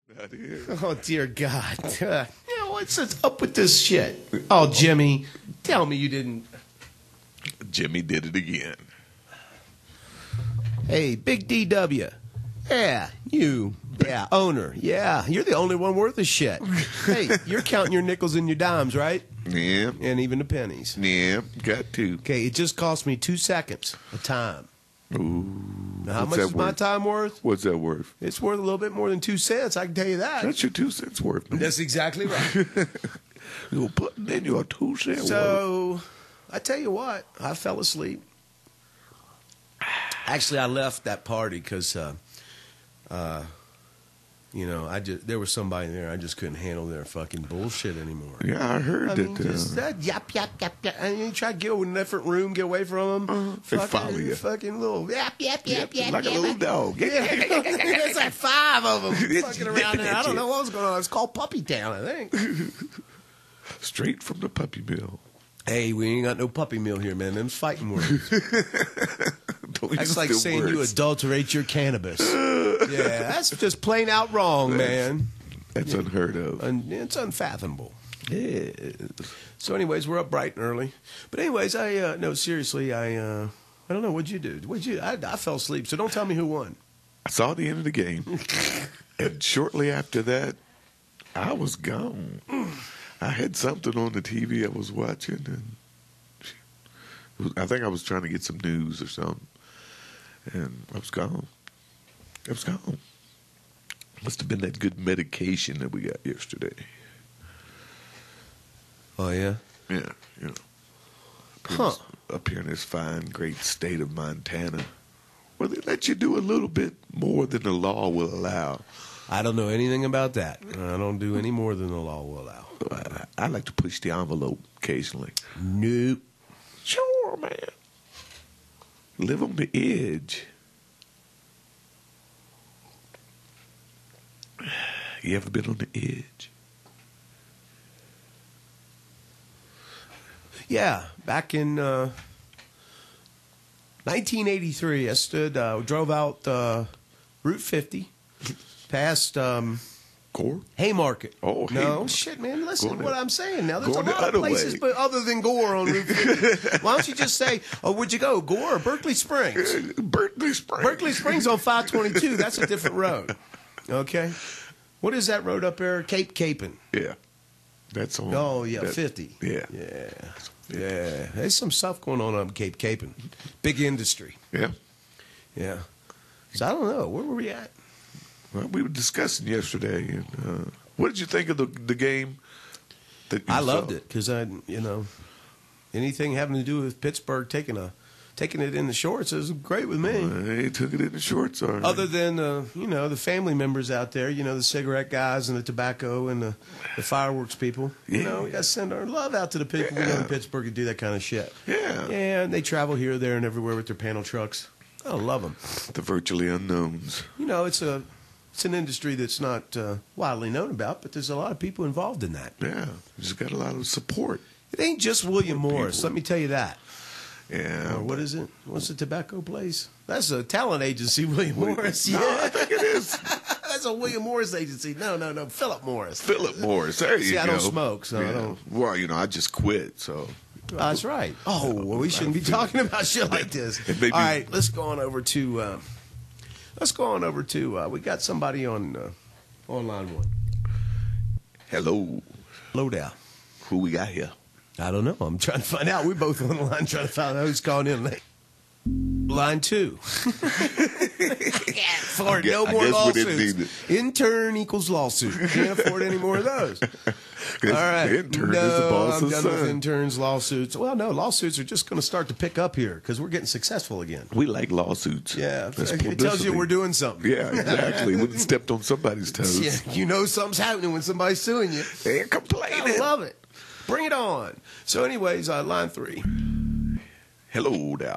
Not here. Oh, dear God. What's up with this shit? Oh, Jimmy, tell me you didn't. Jimmy did it again. Hey, Big DW. Yeah, you. Yeah, owner. Yeah, you're the only one worth a shit. Hey, you're counting your nickels and your dimes, right? Yeah. And even the pennies. Yeah, got to. Okay, it just cost me 2 seconds of time. Ooh. Now, how much is my time worth? What's that worth? It's worth a little bit more than 2 cents, I can tell you that. That's your 2 cents worth, man. That's exactly right. You're putting in your 2 cents worth. So, I tell you what, I fell asleep. Actually, I left that party because, there was somebody there. I just couldn't handle their fucking bullshit anymore. Yeah, I heard just that yap, yap, yap, yap. And you try to get in a different room, get away from them. They follow you. Fucking little yap, yap, yap, yap. Like a little dog. Yeah. There's like 5 of them fucking around there. I don't know what was going on. It's called Puppy Town, I think. Straight from the puppy mill. Hey, we ain't got no puppy mill here, man. Them's fighting words. That's like saying you adulterate your cannabis. Yeah, that's just plain out wrong, man. That's unheard of. It's unfathomable. Yeah. So, anyways, we're up bright and early. But anyways, no, seriously, I don't know. What'd you do? I fell asleep, so don't tell me who won. I saw the end of the game. And shortly after that, I was gone. I had something on the TV I was watching, and I think I was trying to get some news or something. And I was gone. I was gone. Must have been that good medication that we got yesterday. Oh, yeah? Yeah, you know. Up here in this fine, great state of Montana, where they let you do a little bit more than the law will allow. I don't know anything about that. I don't do any more than the law will allow. I like to push the envelope occasionally. Nope. Sure, man. Live on the edge. You ever been on the edge? Yeah, back in 1983, I drove out Route 50, past Gore? Haymarket. Oh, no, Haymarket. Shit, man, listen to what I'm saying now. There's a going the lot of other places way. but other than Gore on Route 50. Why don't you just say, where'd you go, Gore or Berkeley Springs? Berkeley Springs. Berkeley Springs on 522. That's a different road. Okay? What is that road up there? Cape Capon. Yeah. That's on. Oh, yeah, 50. Yeah. Yeah. There's some stuff going on Cape Capon. Big industry. Yeah. Yeah. So I don't know. Where were we at? Well, we were discussing yesterday. And, what did you think of the game? I loved it because anything having to do with Pittsburgh taking it in the shorts is great with me. They took it in the shorts, all right. Other than the family members out there, the cigarette guys and the tobacco and the fireworks people. We got to send our love out to the people who know in Pittsburgh to do that kind of shit. Yeah. Yeah, and they travel here, there, and everywhere with their panel trucks. I love them. The virtually unknowns. It's an industry that's not widely known about, but there's a lot of people involved in that. Yeah, just got a lot of support. It ain't just William Morris, let me tell you that. Yeah. Or what is it? What's the tobacco place? That's a talent agency, William Morris. No, Yeah. I think it is. That's a William Morris agency. No, Philip Morris. Philip Morris. There you go. See, I don't smoke, so I don't. Well, I just quit, so. That's right. Oh, well, we shouldn't be talking about shit like this. All right, let's go on over to. We got somebody on line one. Hello. Hello there. Who we got here? I don't know. I'm trying to find out. We're both on the line trying to find out who's calling in. Line 2. For no more lawsuits. Intern equals lawsuit. Can't afford any more of those. All right. Intern is the boss's I'm done son. with interns, lawsuits. Well, no, lawsuits are just going to start to pick up here because we're getting successful again. We like lawsuits. Yeah. That's It tells you we're doing something. Yeah, exactly. We stepped on somebody's toes. Yeah, something's happening when somebody's suing you. They're complaining. I love it. Bring it on. So anyways, line 3. Hello there.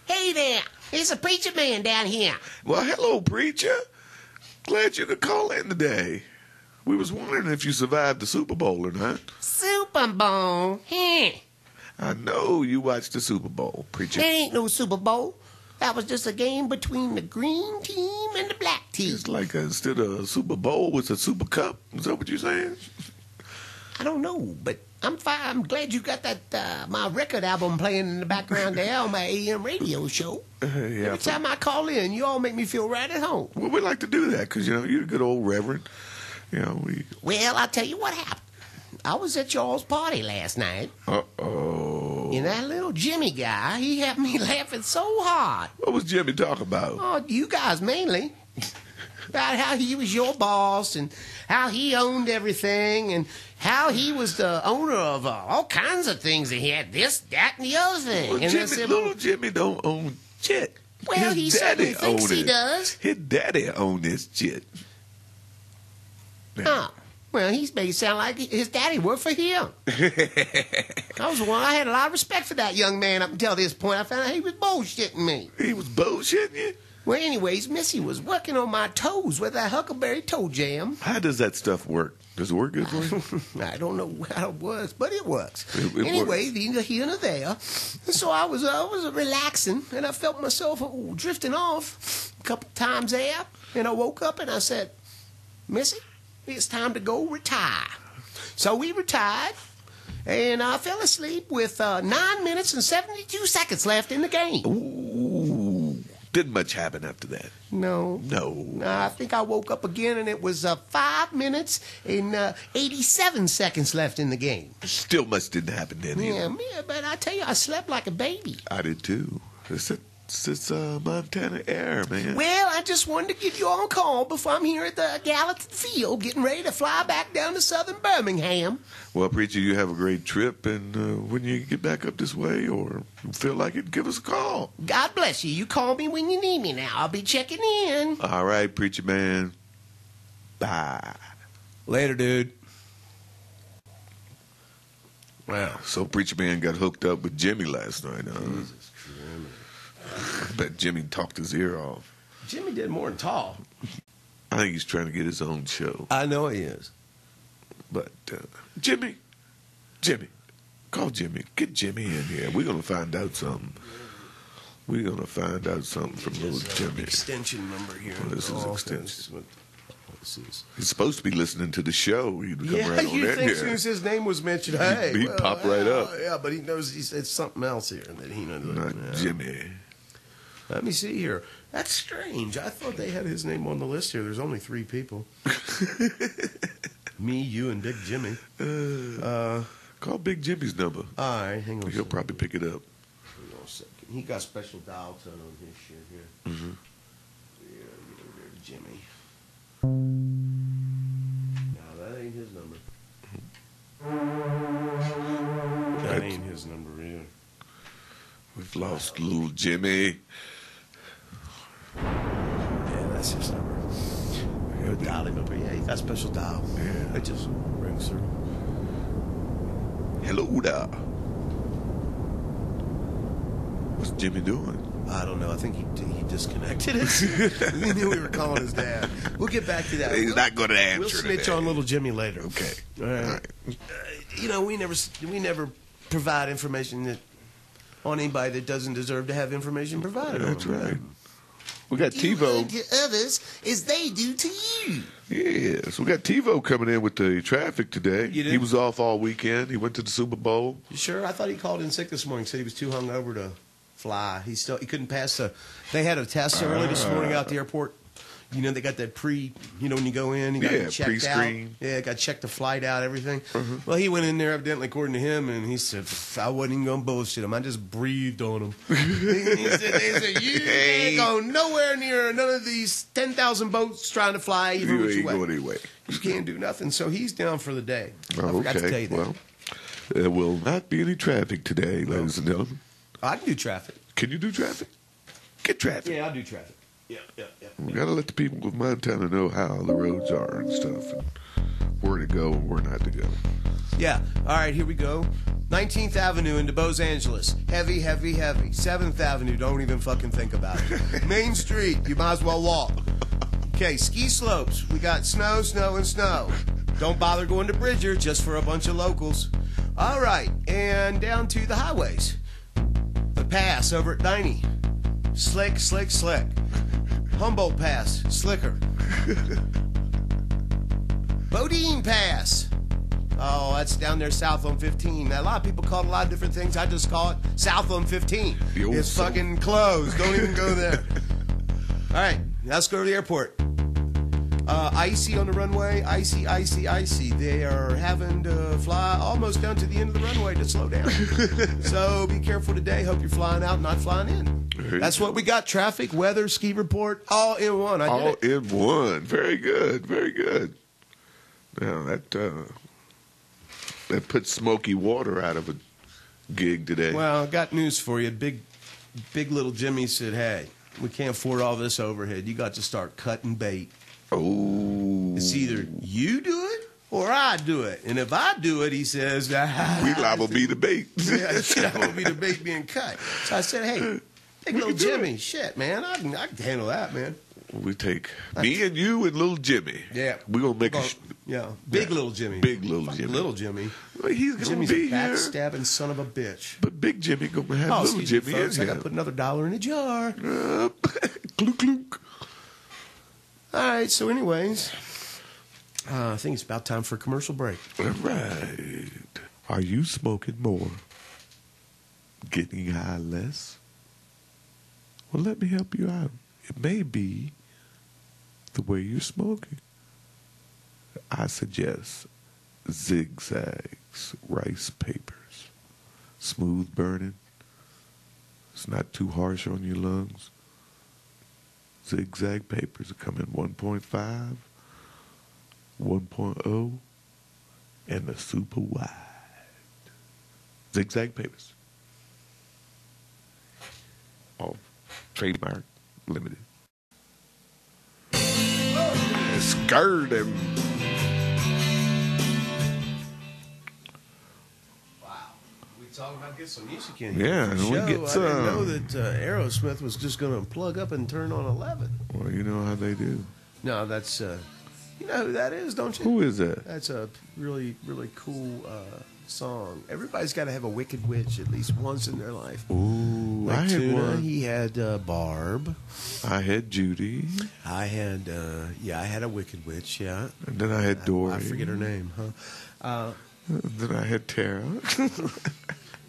Hey there, there's a preacher man down here. Well, hello, preacher. Glad you could call in today. We was wondering if you survived the Super Bowl or not. Super Bowl? I know you watched the Super Bowl, preacher. That ain't no Super Bowl. That was just a game between the green team and the black tea. It's like instead of a Super Bowl, it's a Super Cup. Is that what you're saying? I don't know, but I'm fine. I'm glad you got that my record album playing in the background there on my AM radio show. Every time I call in, you all make me feel right at home. Well, we like to do that because, you're a good old reverend. Well, I'll tell you what happened. I was at y'all's party last night. Uh-oh. And that little Jimmy guy, he had me laughing so hard. What was Jimmy talking about? Oh, you guys mainly. About how he was your boss and how he owned everything and how he was the owner of all kinds of things. And he had this, that, and the other thing. Well, and little Jimmy don't own shit. Well, he certainly thinks he does. His daddy owned this shit. Oh, well, he's made it sound like his daddy worked for him. I had a lot of respect for that young man up until this point. I found out he was bullshitting me. He was bullshitting you? Well, anyways, Missy was working on my toes with that Huckleberry toe jam. How does that stuff work? Does it work good for you? I don't know how it works, but it works. Anyway, neither here nor there. And so I was relaxing, and I felt myself drifting off a couple times there. And I woke up and I said, Missy, it's time to go retire. So we retired, and I fell asleep with 9 minutes and 72 seconds left in the game. Ooh. Didn't much happen after that. No. I think I woke up again, and it was 5 minutes and 87 seconds left in the game. Still much didn't happen then. Yeah, but I tell you, I slept like a baby. I did too. It's Montana air, man. Well, I just wanted to give you all a call before I'm here at the Gallatin Field getting ready to fly back down to southern Birmingham. Well, Preacher, you have a great trip, and when you get back up this way or feel like it, give us a call. God bless you. You call me when you need me now. I'll be checking in. All right, Preacher Man. Bye. Later, dude. Wow. So Preacher Man got hooked up with Jimmy last night, huh? Jesus Christ. I bet Jimmy talked his ear off. Jimmy did more than talk. I think he's trying to get his own show. I know he is. But, Jimmy, call Jimmy. Get Jimmy in here. We're going to find out something. We're going to find out something from little Jimmy. Extension number here. Well, this is extension. This is. He's supposed to be listening to the show. He'd come right on you in think here. as soon as his name was mentioned, hey, He'd pop right up. Yeah, but he knows he said something else here that he knows. Not Jimmy. Let me see here. That's strange. I thought they had his name on the list here. There's only 3 people. Me, you, and Big Jimmy. Call Big Jimmy's number. All right, hang on. He'll probably pick it up. Hang on a second. He got special dial tone on his shit here. Mm-hmm. Yeah, Jimmy. No, that ain't his number. That ain't his number either. We've lost little Jimmy. Yeah, that's his number. We'll dial him up. Yeah, he got special dial. Yeah. It just rings through. Hello there. What's Jimmy doing? I don't know. I think he disconnected us. We knew we were calling his dad. We'll get back to that. He's not going to answer. We'll snitch today. on little Jimmy later. Okay. All right. We never provide information that on anybody that doesn't deserve to have information provided. That's on them. right. We got Do TiVo. unto others as they do to you. Yes, we got TiVo coming in with the traffic today. You did? He was off all weekend. He went to the Super Bowl. You sure? I thought he called in sick this morning. Said he was too hungover to fly. He couldn't pass the. They had a test early this morning out at the airport. You know, they got that when you go in, you got to check pre-screen. out. Yeah, got to check the flight out, everything. Well, he went in there evidently, according to him, and he said, I wasn't even going to bullshit him. I just breathed on him. They said, you ain't going nowhere near none of these 10,000 boats trying to fly either You which ain't way. going anyway. You can't do nothing. So he's down for the day. I Oh, forgot to tell okay. you that. Well, there will not be any traffic today, ladies and gentlemen. I can do traffic. Can you do traffic? Get traffic. Yeah, I'll do traffic. Yeah. We got to let the people of Montana know how the roads are and stuff, and where to go and where not to go. Yeah. All right, here we go. 19th Avenue into Los Angeles. Heavy, heavy, heavy. 7th Avenue, don't even fucking think about it. Main Street, you might as well walk. Okay, ski slopes. We got snow, snow, and snow. Don't bother going to Bridger, just for a bunch of locals. All right, and down to the highways. The pass over at 90. Slick, slick, slick. Humboldt Pass, slicker. Bodine Pass. Oh, that's down there south on 15. Now, a lot of people call it a lot of different things. I just call it south on 15. It's fucking closed. Don't even go there. All right, now let's go to the airport. Icy on the runway. Icy. They are having to fly almost down to the end of the runway to slow down. So be careful today. Hope you're flying out, not flying in. That's what we got. Traffic, weather, ski report, all in one. All in one. Very good. Very good. Now, that put smoky water out of a gig today. Well, I got news for you. Big little Jimmy said, hey, we can't afford all this overhead. You got to start cutting bait. Oh. It's either you do it or I do it. And if I do it, he says, we liable to be the bait. Yeah, that will be the bait being cut. So I said, hey, big little Jimmy, shit, man, I can handle that, man. We take me and you and little Jimmy. Yeah. We're going to make big little Jimmy. Big little Jimmy. Little Jimmy. Well, he's going to Jimmy's be a here. backstabbing son of a bitch. But big Jimmy going to have little Jimmy in folks, I got to put another $1 in a jar. Clunk, clunk. All right, so anyways, I think it's about time for a commercial break. All right. Are you smoking more? Getting high less? Well, let me help you out. It may be the way you're smoking. I suggest Zigzag's rice papers. Smooth burning. It's not too harsh on your lungs. Zigzag papers come in 1.5, 1.0, and the super wide. Zigzag papers. All trademark limited. Skirt him. Talking about get some music in here. Yeah, we get some. I didn't know that Aerosmith was just going to plug up and turn on 11. Well, you know how they do. No, that's you know who that is, don't you? Who is that? That's a really, really cool song. Everybody's got to have a wicked witch at least once in their life. Ooh, like I had Tuna, one. He had Barb. I had Judy. I had I had a wicked witch. Yeah, And then I had Dory. I forget her name. Huh? Then I had Tara.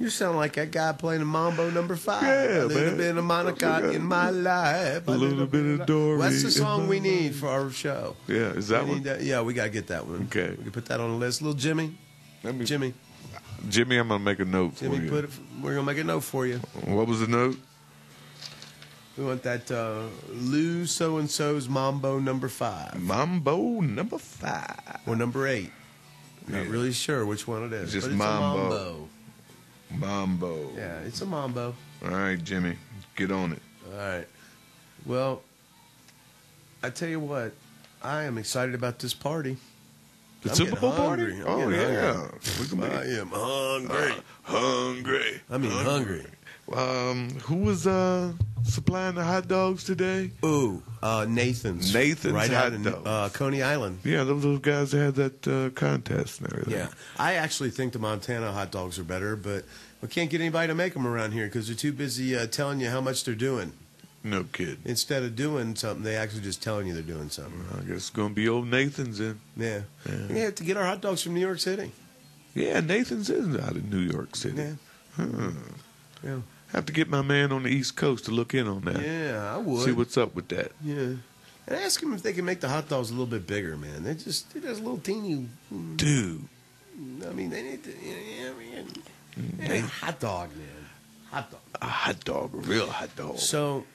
You sound like that guy playing the Mambo number 5. Yeah, a little man. bit of Monica in my life. A little bit of Dory. What's the song in we my need for our show? Yeah, is that one? Yeah, we got to get that one. Okay. We can put that on the list. Little Jimmy. Jimmy, I'm going to make a note for you. We're going to make a note for you. What was the note? We want that Lou So-and-so's Mambo number 5. Mambo number 5. Or number 8. Yeah. Not really sure which one it is. It's just but it's Mambo. a Mambo. Mambo. Yeah, it's a Mambo. All right, Jimmy. Get on it. All right. Well, I tell you what, I am excited about this party. The I'm Super getting Bowl party? hungry. Oh, I'm getting yeah. hungry. I am hungry. Hungry. I mean hungry. Who was supplying the hot dogs today? Ooh, Nathan's. Nathan's right hot out in dogs. Coney Island. Yeah, those guys that had that contest and everything. Yeah. I actually think the Montana hot dogs are better, but we can't get anybody to make them around here because they're too busy telling you how much they're doing. No kidding. Instead of doing something, they actually just telling you they're doing something. I guess it's going to be old Nathan's then. Yeah. We have to get our hot dogs from New York City. Yeah, Nathan's is out of New York City. Yeah. Yeah. Have to get my man on the East Coast to look in on that. Yeah, I would. See what's up with that. Yeah. And ask them if they can make the hot dogs a little bit bigger, man. They're just a little teeny. Dude. I mean, they need to. Hot dog, man. Hot dog. A hot dog, a real hot dog. So.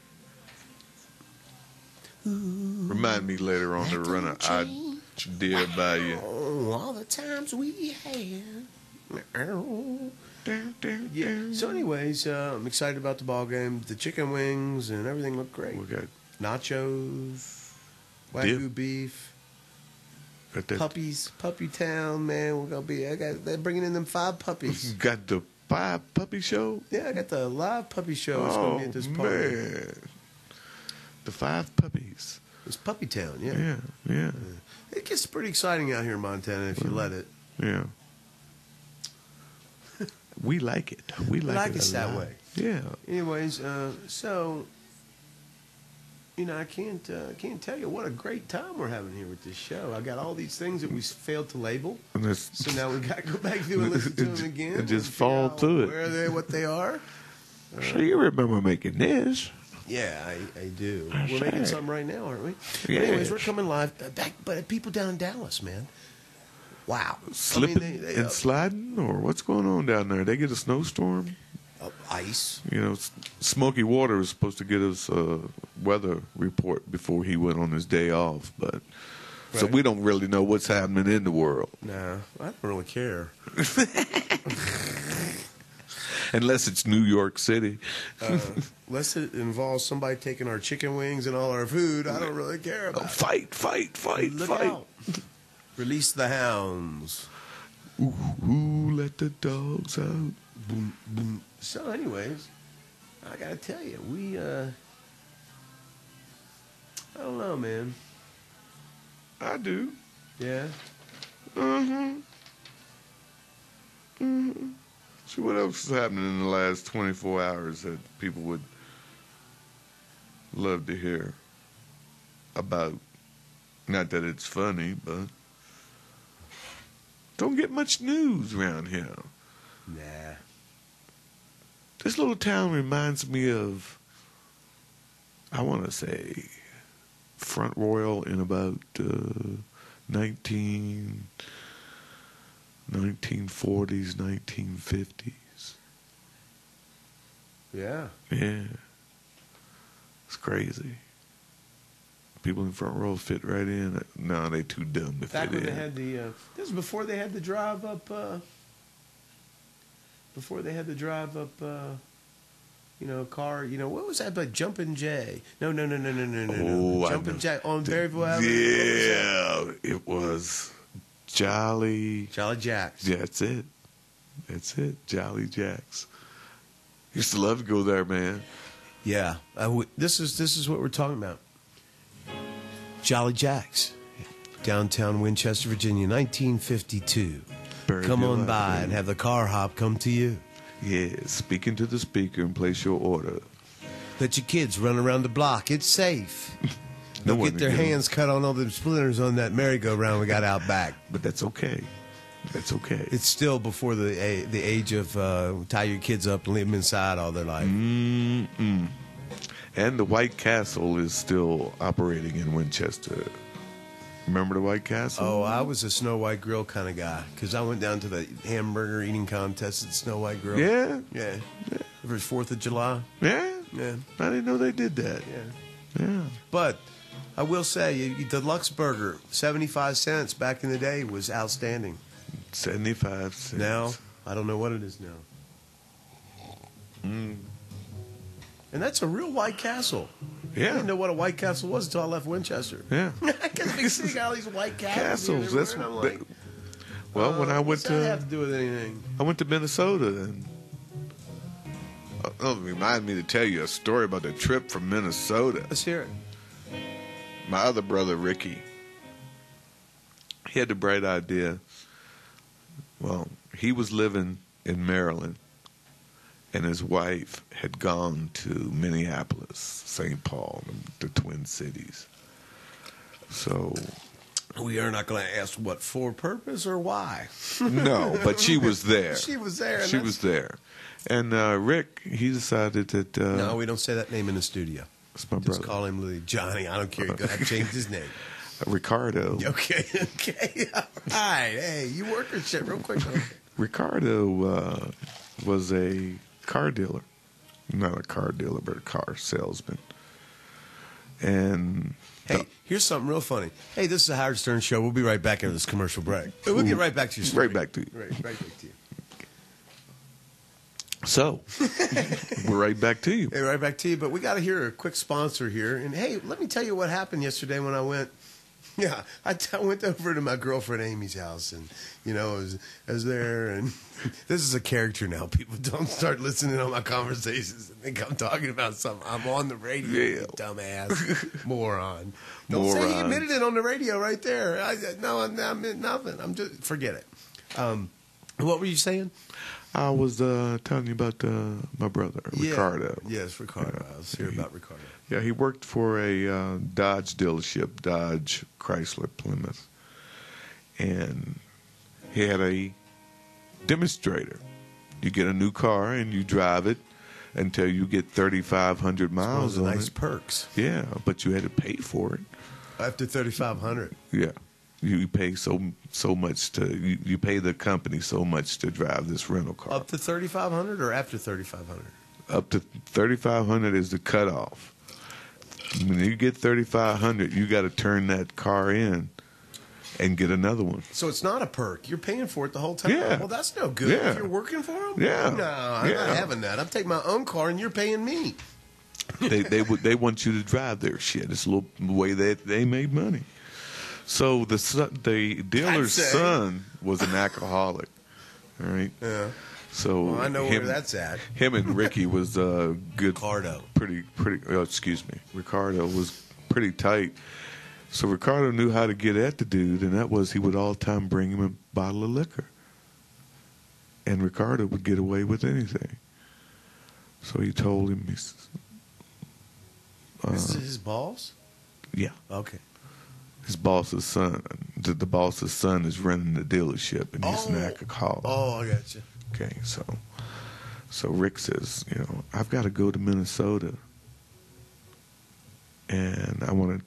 Remind me later on to run an idea by you. Oh, all the times we had. Yeah. So, anyways, I'm excited about the ball game. The chicken wings and everything look great. We got Nachos, Wagyu beef, got that. puppies, Puppy Town, man. We're gonna be. They're bringing in them 5 puppies. Got the 5 puppy show. Yeah, I got the live puppy show. It's gonna be at this party. Man. The 5 puppies. It's Puppy Town. Yeah. Yeah. It gets pretty exciting out here in Montana if you let it. Yeah. We like it. We like like it it a that lot. way. Yeah. Anyways, so I can't tell you what a great time we're having here with this show. I got all these things that we failed to label, so now we got to go back through and listen to them again. And just fall through it. Where are they? What they are? So you remember making this? Yeah, I do. That's We're making right. something right now, aren't we? Yeah. Anyways, we're coming live back, but people down in Dallas, man. Wow, Slipping and sliding, or what's going on down there? They get a snowstorm. Ice. You know, Smoky Water was supposed to get us a weather report before he went on his day off, but so Right. we don't really know what's happening in the world. Nah, I don't really care. Unless it's New York City. Unless it involves somebody taking our chicken wings and all our food, I don't really care about it. Fight. Look fight. out. Release the hounds. Ooh, let the dogs out. Boom, boom. So, anyways, I gotta tell you, we, I don't know, man. I do. Yeah? See what else is happening in the last 24 hours that people would love to hear about. Not that it's funny, but don't get much news around here. Nah. This little town reminds me of, I want to say, Front Royal in about 1940s, 1950s. Yeah. Yeah. It's crazy. People in Front Row fit right in. No, they too dumb to Back fit when in. they had the, this was before they had the drive up, car, what was that, like Jumpin' Jay? No. Oh, Jumpin' Jack on Berryville Avenue. Yeah, it was Jolly. Jolly Jacks. Yeah, that's it. Jolly Jacks. Used to love to go there, man. Yeah. This is what we're talking about. Jolly Jacks. Downtown Winchester, Virginia, 1952. Come on by and have the car hop come to you. Yeah, speak into the speaker and place your order. Let your kids run around the block. It's safe. No They'll one get their to get hands cut on all the splinters on that merry-go-round we got out back. But that's okay. That's okay. It's still before the age of tie your kids up and leave them inside all their life. Mm-mm. And the White Castle is still operating in Winchester. Remember the White Castle? Oh, I was a Snow White Grill kind of guy because I went down to the hamburger eating contest at Snow White Grill. Yeah? Yeah. For 4th of July. Yeah? Yeah. I didn't know they did that. Yeah. Yeah. But I will say, the deluxe burger, 75 cents back in the day, was outstanding. 75 cents. Now, I don't know what it is now. And that's a real White Castle. I Yeah. didn't know what a White Castle was until I left Winchester. Yeah. Because Big City got all these White Castles. Castles. That's and I'm what. like, Well, when I went what's that have to to do with anything? Minnesota, and it reminded me to tell you a story about the trip from Minnesota. Let's hear it. My other brother, Ricky, he had the bright idea. Well, he was living in Maryland, and his wife had gone to Minneapolis, St. Paul, the Twin Cities. So, We are not going to ask what for purpose or why. no, but she was there. She was there. and She that's- was there. And Rick, he decided that... No, we don't say that name in the studio. It's my Just brother. call him Lee. Johnny. I don't care. You're going to have to change his name. Ricardo. Okay. All right. Hey, you work your shit real quick. Ricardo was a car dealer. Not a car dealer, but a car salesman. And Hey, here's something real funny. Hey, this is the Howard Stern Show. We'll be right back after this commercial break. We'll get right back to your story. right back to you. Right back to you. So, we're right back to you. Hey, right back to you. But we got to hear a quick sponsor here. And hey, let me tell you what happened yesterday when I went. Yeah, I went over to my girlfriend Amy's house, and I was there, and this is a character now. People don't start listening to my conversations and think I'm talking about something. I'm on the radio, Yeah. you dumbass, moron. Don't say he admitted it on the radio right there. No, I meant nothing. I'm just forget it. What were you saying? I was telling you about my brother, Ricardo. Yes, Ricardo. I was hearing about Ricardo. Yeah, he worked for a Dodge dealership, Dodge Chrysler Plymouth. And he had a demonstrator. You get a new car and you drive it until you get 3,500 miles on nice it. perks. Yeah, but you had to pay for it. After 3,500. Yeah. You pay so much you pay the company so much to drive this rental car. Up to 3,500 or after 3,500? Up to 3,500 is the cutoff. When you get 3,500, you got to turn that car in and get another one. So it's not a perk. You're paying for it the whole time. Yeah. Well, that's no good. Yeah. If you're working for them? Yeah. No, I'm not having that. I'm taking my own car and you're paying me. They want you to drive their shit. It's a little way that they made money. So the dealer's son was an alcoholic. All right. Yeah. So Well, I know where that's at. Him and Ricky was good. Ricardo. Pretty. Excuse me. Ricardo was pretty tight. So Ricardo knew how to get at the dude, and that was he would all the time bring him a bottle of liquor. And Ricardo would get away with anything. So he told him, Is this his boss? yeah, Okay. his boss's son. The boss's son is running the dealership, and he's an alcoholic. Oh, I got you. Okay, so Rick says, I've got to go to Minnesota, and I want to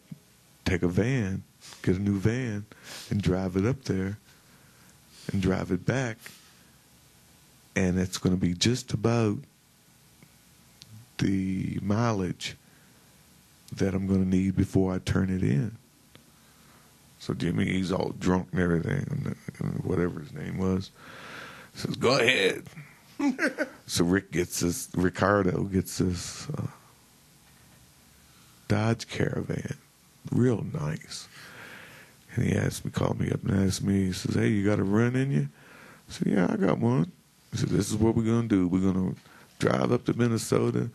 take a van, get a new van, and drive it up there, and drive it back, and it's going to be just about the mileage that I'm going to need before I turn it in. So Jimmy, he's all drunk and everything, and whatever his name was, says, "Go ahead." So Ricardo gets this Dodge Caravan, real nice. And he called me up and asked me, he says, "Hey, you got a run in you?" I said, "Yeah, I got one." He said, "This is what we're going to do. We're going to drive up to Minnesota.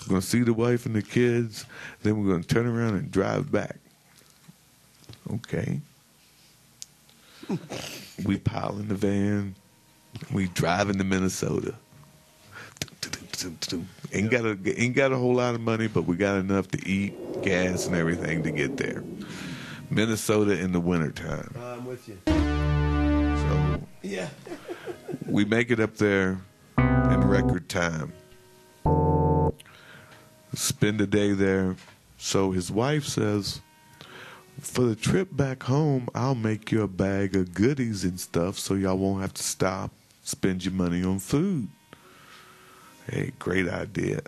We're going to see the wife and the kids. Then we're going to turn around and drive back." Okay. We pile in the van. We drive into Minnesota. Ain't got a whole lot of money, but we got enough to eat, gas, and everything to get there. Minnesota in the wintertime. I'm with you. So Yeah. we make it up there in record time. Spend a day there. So his wife says, "For the trip back home, I'll make you a bag of goodies and stuff so y'all won't have to stop, spend your money on food." Hey, great idea.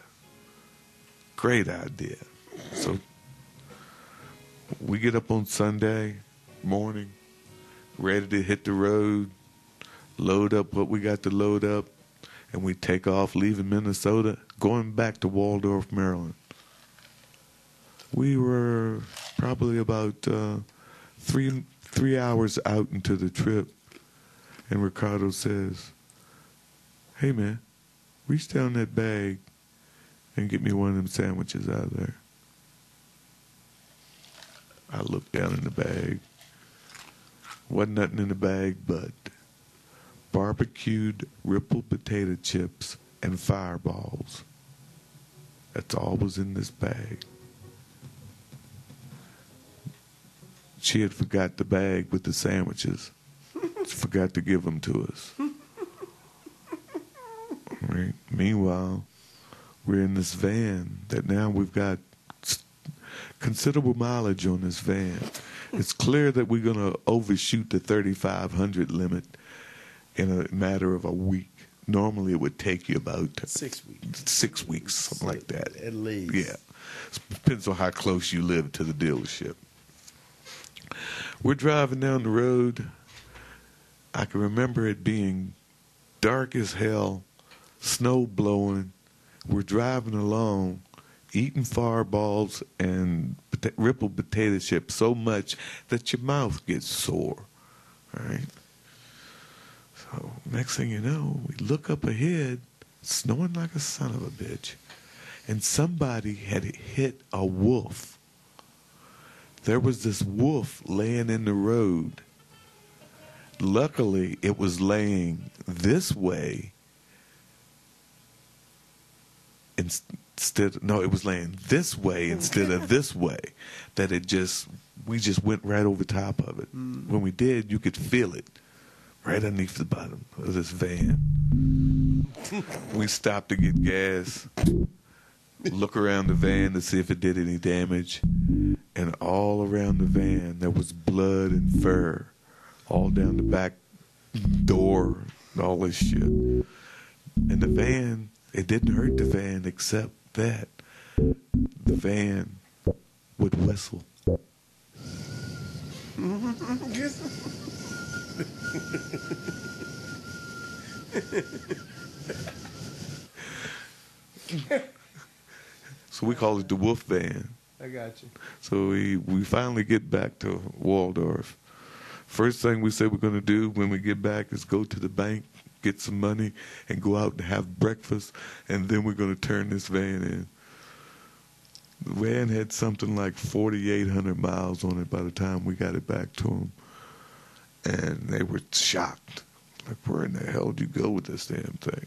Great idea. So we get up on Sunday morning, ready to hit the road, load up what we got to load up, and we take off leaving Minnesota, going back to Waldorf, Maryland. We were probably about 3 hours out into the trip, and Ricardo says, "Hey man, reach down that bag and get me one of them sandwiches out of there." I looked down in the bag. Wasn't nothing in the bag but barbecued rippled potato chips and fireballs. That's all was in this bag. She had forgot the bag with the sandwiches. She forgot to give them to us. Right. Meanwhile, we're in this van that now we've got considerable mileage on this van. It's clear that we're going to overshoot the 3,500 limit in a matter of a week. Normally it would take you about 6 weeks. 6 weeks, something like that. At least. Yeah. Depends on how close you live to the dealership. We're driving down the road. I can remember it being dark as hell, snow blowing. We're driving along, eating fireballs and rippled potato chips so much that your mouth gets sore. All right? So next thing you know, we look up ahead, snowing like a son of a bitch, and somebody had hit a wolf. There was this wolf laying in the road. Luckily, it was laying this way it was laying this way instead of this way, that we just went right over top of it. When we did, you could feel it right underneath the bottom of this van. We stopped to get gas, look around the van to see if it did any damage, and all around the van there was blood and fur, all down the back door, and all this shit. And the van, it didn't hurt the van except that the van would whistle. So we call it the Wolf Van. I got you. So we finally get back to Waldorf. First thing we said we're going to do when we get back is go to the bank, get some money, and go out and have breakfast, and then we're going to turn this van in. The van had something like 4,800 miles on it by the time we got it back to them. And they were shocked. Like, where in the hell did you go with this damn thing?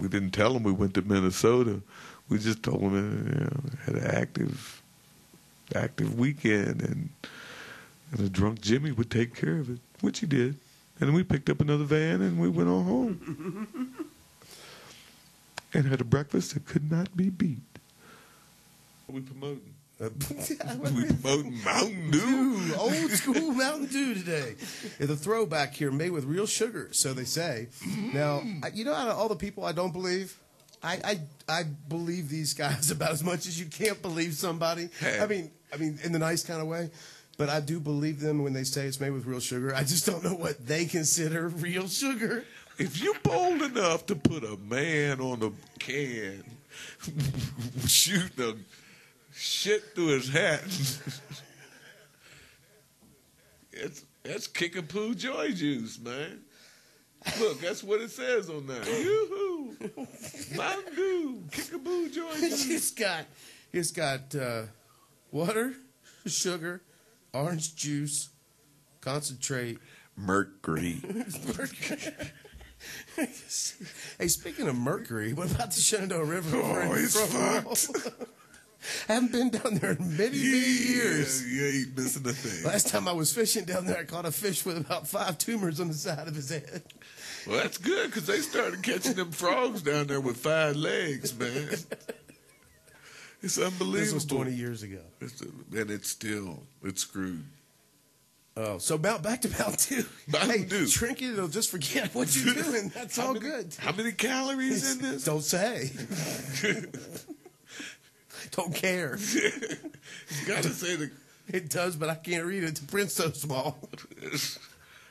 We didn't tell them we went to Minnesota. We just told them it had an active weekend, and a drunk Jimi would take care of it, which he did. And then we picked up another van, and we went on home. And had a breakfast that could not be beat. What are we promoting? We promoting Mountain Dew. Old school Mountain Dew today. It's a throwback here, made with real sugar, so they say. Now, you know, out of all the people I don't believe, I believe these guys about as much as you can't believe somebody. Hey. I mean, in the nice kind of way. But I do believe them when they say it's made with real sugar. I just don't know what they consider real sugar. If you're bold enough to put a man on a can shooting a shit through his hat, that's kickapoo joy juice, man. Look, that's what it says on there. Yoo-hoo! Mountain Dew, kickapoo joy juice. It's got water, sugar, orange juice, concentrate, Mercury. Hey, speaking of Mercury, what about the Shenandoah River? Oh, it's fucked. I haven't been down there in many years. You ain't missing a thing. Last time I was fishing down there, I caught a fish with about 5 tumors on the side of his head. Well, that's good, because they started catching them frogs down there with 5 legs, man. It's unbelievable. This was 20 years ago. And it's screwed. Oh, so back to Mountain Dew. Mountain Dew. Drink it, it'll just forget what you're doing. That's all good. How many calories in this? Don't say. Don't care. You gotta say It does, but I can't read it. The print's so small.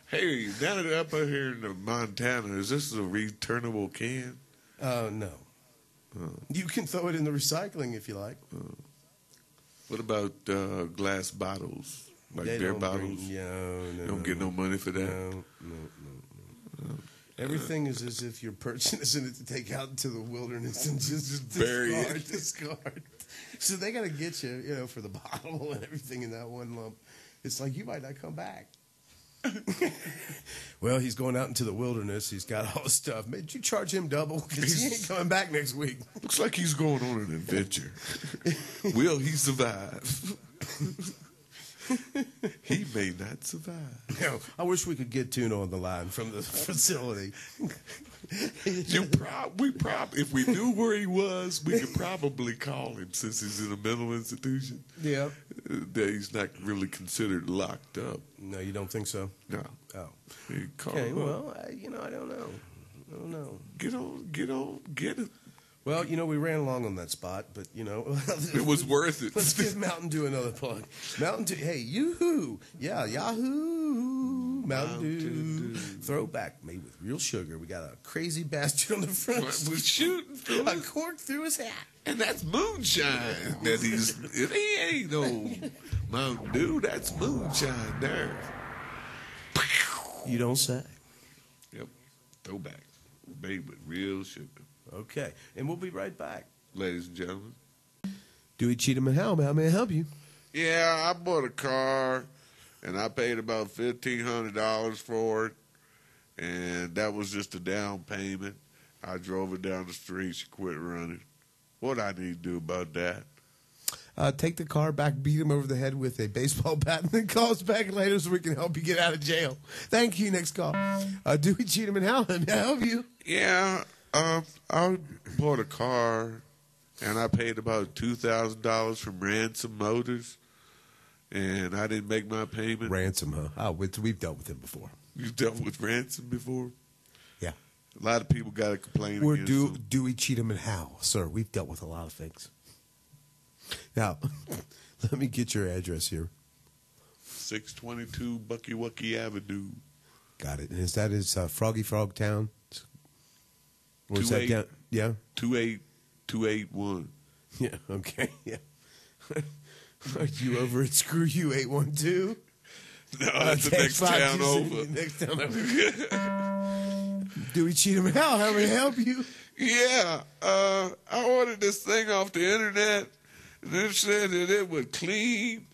Hey, now that up here in Montana, is this a returnable can? No. You can throw it in the recycling if you like. What about glass bottles? Like They beer don't bottles? No. Don't get no money for that? No. Everything is as if you're purchasing it to take out into the wilderness and just bury it. discard. So they got to get you, for the bottle and everything in that one lump. It's like you might not come back. Well, he's going out into the wilderness. He's got all the stuff. Did you charge him double? Because he ain't coming back next week. Looks like he's going on an adventure. Will he survive? He may not survive. No, I wish we could get Tuna on the line from the facility. If we knew where he was, we could probably call him, since he's in a mental institution. Yeah. That he's not really considered locked up. No, you don't think so? No. Oh. You call Okay, him up. well, I don't know. Get it. Well, we ran along on that spot, but, It was worth it. Let's give Mountain Dew another plug. Mountain Dew, hey, yoo-hoo. Yeah, Yahoo. Mountain Dew. Throwback made with real sugar. We got a crazy bastard on the front. Was shooting through a cork through his hat. And that's moonshine. He ain't no Mountain Dew. That's moonshine there. You don't say. Yep. Throwback. Made with real sugar. Okay. And we'll be right back. Ladies and gentlemen. Dewey Cheatham and how may I help you? Yeah, I bought a car, and I paid about $1,500 for it, and that was just a down payment. I drove her down the street. She quit running. What I need to do about that? Take the car back, beat him over the head with a baseball bat, and then call us back later so we can help you get out of jail. Thank you. Next call. Dewey Cheatham and Hal, may I help you? Yeah, I bought a car, and I paid about $2,000 from Ransom Motors, and I didn't make my payment. Ransom, huh? Oh, we've dealt with him before. You've dealt with Ransom before? Yeah. A lot of people got to complain We're against them. Dewey Cheatham and Hal, sir. We've dealt with a lot of things. Now, let me get your address here. 622 Bucky Wucky Avenue. Got it. And is that Froggy Frog Town? Or is that down? Yeah? 28281. Yeah, okay, yeah. Are you over at Screw You 812? No, that's the next town over. Next town over. Dewey Cheatham and Hal, how may I help you? Yeah, I ordered this thing off the internet, and it said that it would clean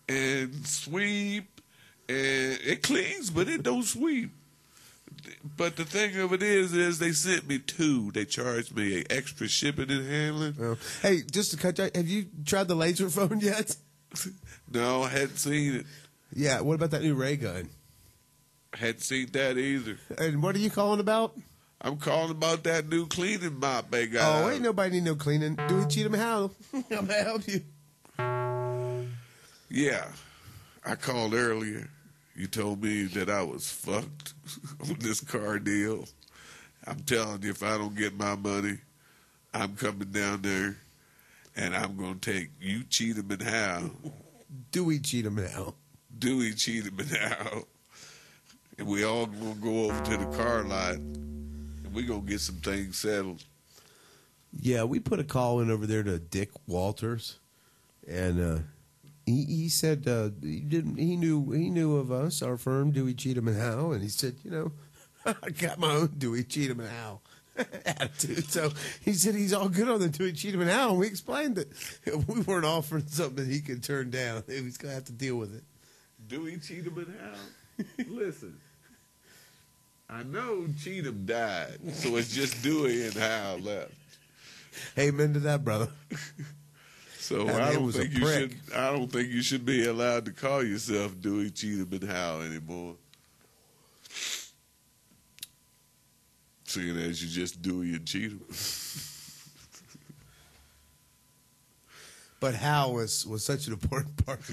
and sweep, and it cleans, but it don't sweep. But the thing of it is they sent me two. They charged me extra shipping and handling. Oh. Hey, just to cut you, have you tried the laser phone yet? No, I hadn't seen it. Yeah, what about that new ray gun? Hadn't seen that either. And what are you calling about? I'm calling about that new cleaning mop they got. Oh, ain't nobody need no cleaning. Dewey Cheatham and Hal, how may I help you? Yeah, I called earlier. You told me that I was fucked on this car deal. I'm telling you, if I don't get my money, I'm coming down there, and I'm going to take you, Cheatham and Hal. Dewey Cheatham and Hal. Dewey Cheatham and Hal. And we all going to go over to the car lot, and we're going to get some things settled. Yeah, we put a call in over there to Dick Walters, and he said he knew of us, our firm, Dewey Cheatham and Hal, and he said, I got my own Dewey Cheatham and Hal attitude. So he said he's all good on the Dewey Cheatham and Hal, and we explained that we weren't offering something that he could turn down. He was going to have to deal with it. Dewey Cheatham and Hal? Listen, I know Cheatham died, so it's just Dewey and Hal left. Amen to that, brother. So That I man don't was a think you prick. should. I don't think you should be allowed to call yourself Dewey Cheatham and Hal anymore. Seeing as you just Dewey and Cheatham. But Hal was such an important part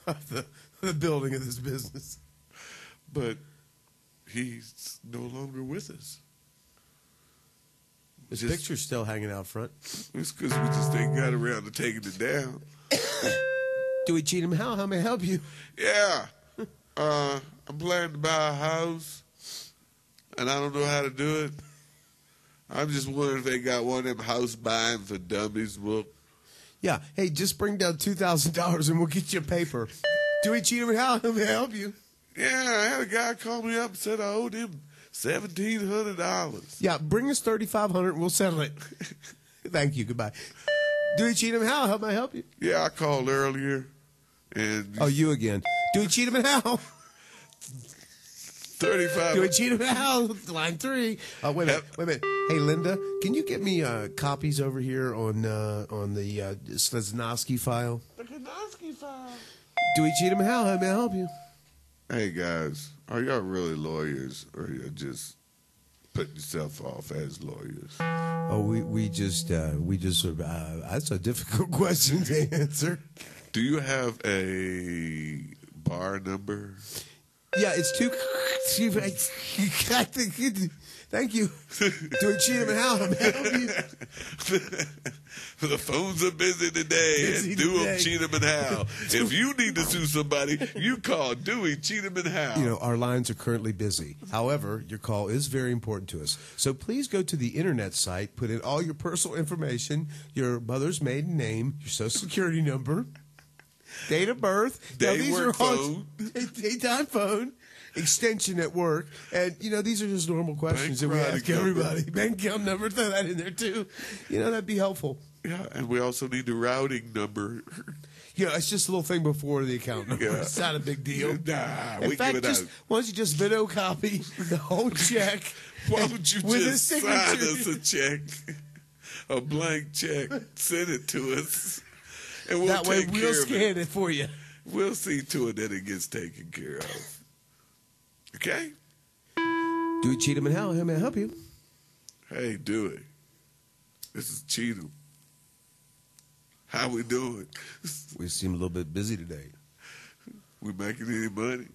of the building of this business. But he's no longer with us. His Just- picture's still hanging out front. It's because we just ain't got around to taking it down. Dewey Cheatham, how may I help you? Yeah. I'm planning to buy a house, and I don't know how to do it. I'm just wondering if they got one of them house buying for dummies book. Yeah, hey, just bring down $2,000 and we'll get you a paper. Dewey Cheatham, how may I help you? Yeah, I had a guy call me up and said I owed him $1,700. Yeah, bring us $3,500 and we'll settle it. Thank you, goodbye. Dewey Cheatham, how may I help you? Yeah, I called earlier, and Oh, you again. Dewey Cheatham and Hal. Dewey $35. Cheatham and Hal, line 3. Wait a minute. Hey, Linda, can you get me copies over here on the Sleznosky file? The Kanowski file. Dewey Cheatham and Hal, how may I help you? Hey guys, are y'all really lawyers, or are you just putting yourself off as lawyers? Oh, we just that's a difficult question to answer. Do you have a bar number? Yeah, it's two. Thank you. Dewey Cheatham and Hal, how may I help you? The phones are busy today. Busy And Dewey, today. Cheatham, and Hal. If you need to sue somebody, you call Dewey, Cheatham, and Hal. Our lines are currently busy. However, your call is very important to us. So please go to the internet site, put in all your personal information, your mother's maiden name, your social security number, date of birth. Now, Day work phone. Daytime phone. Extension at work, and these are just normal questions that we Bank ask routing everybody. Bank account number, throw that in there too. That'd be helpful. Yeah, and we also need the routing number. it's just a little thing before the account number. Yeah. It's not a big deal. Nah, In we fact, give it out. why don't you just video copy the whole check? Why don't you with just his sign signature? us a check, a blank check, send it to us, and we'll That way take we'll care of scan it. it for you. We'll see to it that it gets taken care of. Okay? Dewey Cheatham and how may I help you? Hey, Dewey. This is Cheatham. How we doing? We seem a little bit busy today. We making any money?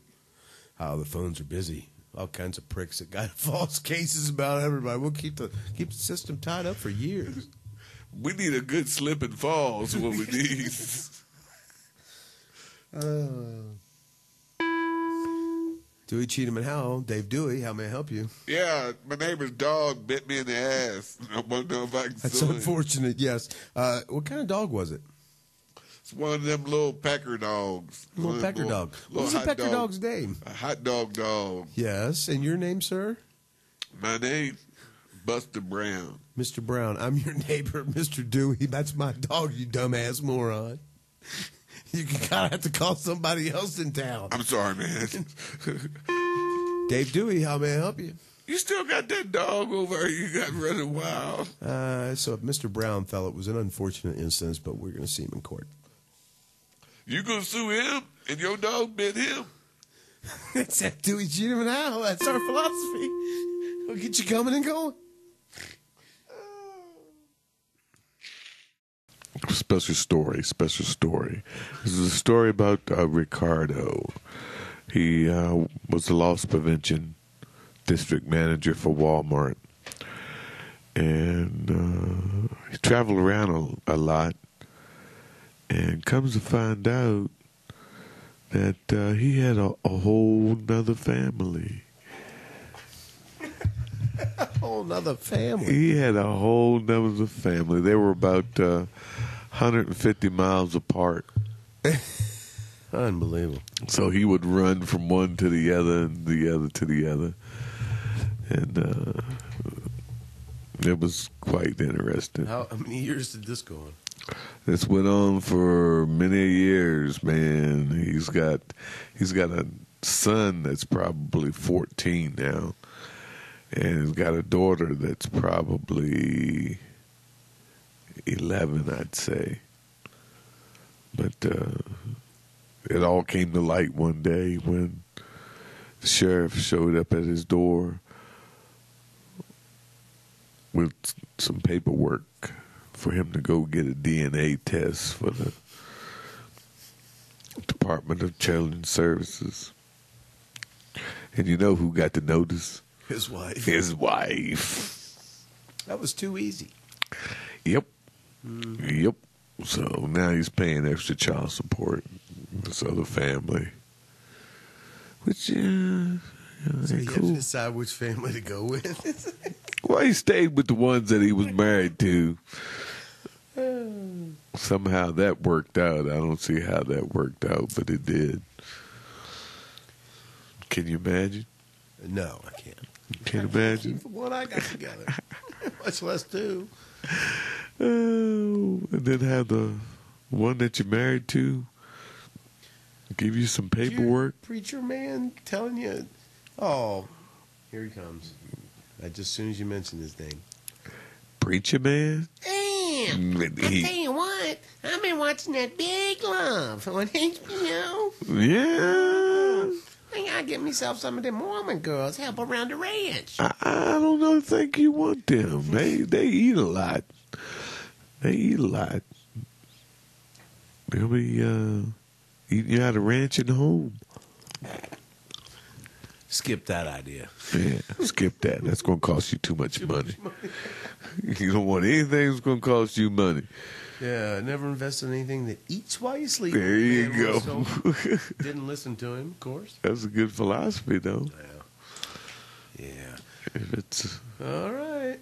Oh, the phones are busy. All kinds of pricks that got false cases about everybody. We'll keep the system tied up for years. We need a good slip and fall is what we need. Dewey Cheatham and Hal, Dave Dewey, how may I help you? Yeah, my neighbor's dog bit me in the ass. I want to know if I can That's sue him. unfortunate, yes. What kind of dog was it? It's one of them little pecker dogs. Little pecker dog. What was the hot pecker dog's name? A hot dog. Yes, and your name, sir? My name, Buster Brown. Mr. Brown, I'm your neighbor, Mr. Dewey. That's my dog, you dumbass moron. You kind of have to call somebody else in town. I'm sorry, man. Dave Dewey, how may I help you? You still got that dog over there you got running wild. So Mr. Brown felt it was an unfortunate instance, but we're going to see him in court. You gonna sue him and your dog bit him? That's that Dewey Cheatham and Hal. That's our philosophy. We'll get you coming and going. Special story. This is a story about Ricardo. He was the loss prevention district manager for Walmart. And he traveled around a lot and comes to find out that he had a whole nother family. A whole nother family. He had a whole nother family. They were about 150 miles apart. Unbelievable. So he would run from one to the other and the other to the other. And it was quite interesting. How many years did this go on? This went on for many years, man. He's got a son that's probably 14 now. And he's got a daughter that's probably 11, I'd say. But it all came to light one day when the sheriff showed up at his door with some paperwork for him to go get a DNA test for the Department of Children's Services. And you know who got the notice? His wife. His wife. That was too easy. Yep. Yep. So now he's paying extra child support. This other family. Which, So you have to cool. decide which family to go with. Well, he stayed with the ones that he was married to. Somehow that worked out. I don't see how that worked out, but it did. Can you imagine? No, I can't. Can't imagine. Keep the one I got together. Much less two. Oh, and then have the one that you're married to give you some paperwork. Preacher man telling you, oh, here he comes. As soon as you mention his name. Preacher man? Damn! I tell you what, I've been watching that Big Love on HBO. Yeah. I gotta get myself some of them Mormon girls help around the ranch. I don't think you want them. They eat a lot. They'll be eating you out of ranch at home. Skip that idea. Yeah, skip that. That's going to cost you too much money. You don't want anything that's going to cost you money. Yeah, never invest in anything that eats while you sleep. There you go. Didn't listen to him, of course. That's a good philosophy, though. Yeah. If it's All right.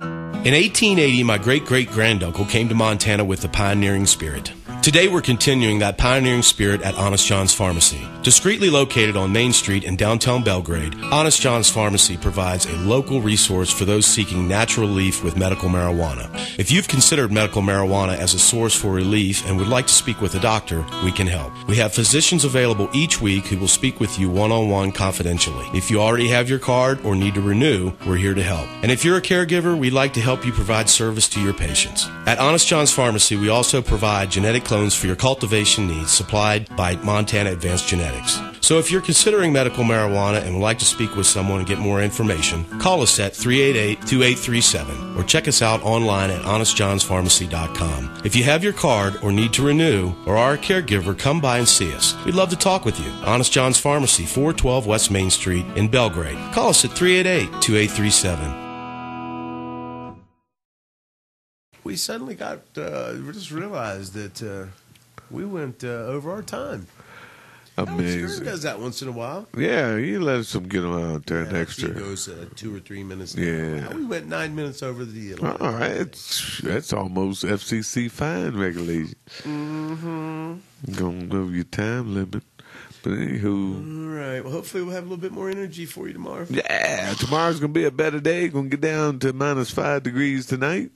In 1880, my great-great-granduncle came to Montana with the pioneering spirit. Today we're continuing that pioneering spirit at Honest John's Pharmacy. Discreetly located on Main Street in downtown Belgrade, Honest John's Pharmacy provides a local resource for those seeking natural relief with medical marijuana. If you've considered medical marijuana as a source for relief and would like to speak with a doctor, we can help. We have physicians available each week who will speak with you one-on-one confidentially. If you already have your card or need to renew, we're here to help. And if you're a caregiver, we'd like to help you provide service to your patients. At Honest John's Pharmacy, we also provide genetic clones for your cultivation needs supplied by Montana Advanced Genetics. So if you're considering medical marijuana and would like to speak with someone and get more information, call us at 388-2837 or check us out online at honestjohnspharmacy.com. If you have your card or need to renew or are a caregiver, come by and see us. We'd love to talk with you. Honest John's Pharmacy, 412 West Main Street in Belgrade. Call us at 388-2837. We suddenly we just realized that we went over our time. Amazing. Does that once in a while. Yeah, you let some get out there an extra. He goes 2 or 3 minutes. Yeah. We went 9 minutes over the. All right, that's almost FCC fine regulation. Mm-hmm. Going over your time limit. But anywho. All right. Well, hopefully we'll have a little bit more energy for you tomorrow. Yeah, tomorrow's going to be a better day. Going to get down to -5 degrees tonight.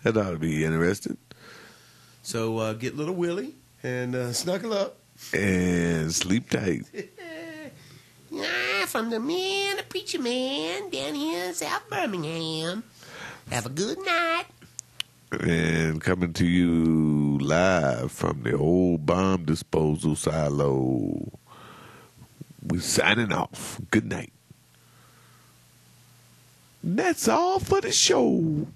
That ought to be interesting. So get little Willie and snuggle up. And sleep tight. Yeah, from the man, the preacher man, down here in South Birmingham. Have a good night. And coming to you live from the old bomb disposal silo. We're signing off. Good night. That's all for the show.